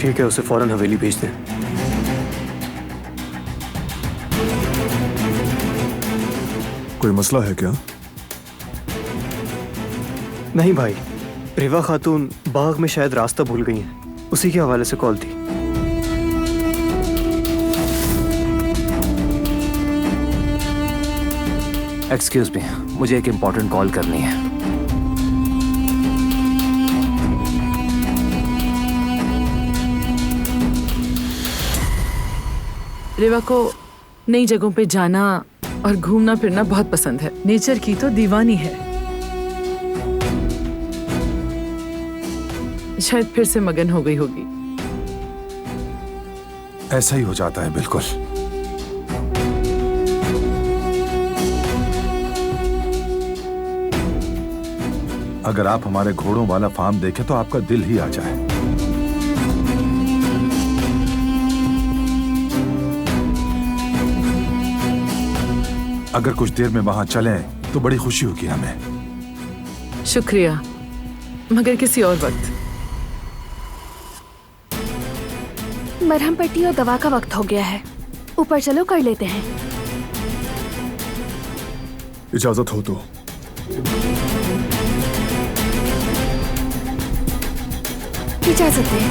ठीक है, उसे फौरन हवेली भेज दें। कोई मसला है क्या? नहीं भाई, रेवा खातून बाग में शायद रास्ता भूल गई हैं, उसी के हवाले से कॉल थी। एक्सक्यूज मी, मुझे एक इम्पोर्टेंट कॉल करनी है। रेवा को नई जगहों पे जाना और घूमना फिरना बहुत पसंद है। नेचर की तो दीवानी है। शायद फिर से मगन हो गई होगी। ऐसा ही हो जाता है, बिल्कुल। अगर आप हमारे घोड़ों वाला फार्म देखें तो आपका दिल ही आ जाए। अगर कुछ देर में वहां चलें तो बड़ी खुशी होगी हमें। शुक्रिया, मगर किसी और वक्त। मरहम पट्टी और दवा का वक्त हो गया है। ऊपर चलो, कर लेते हैं। इजाजत हो तो। इजाजत है।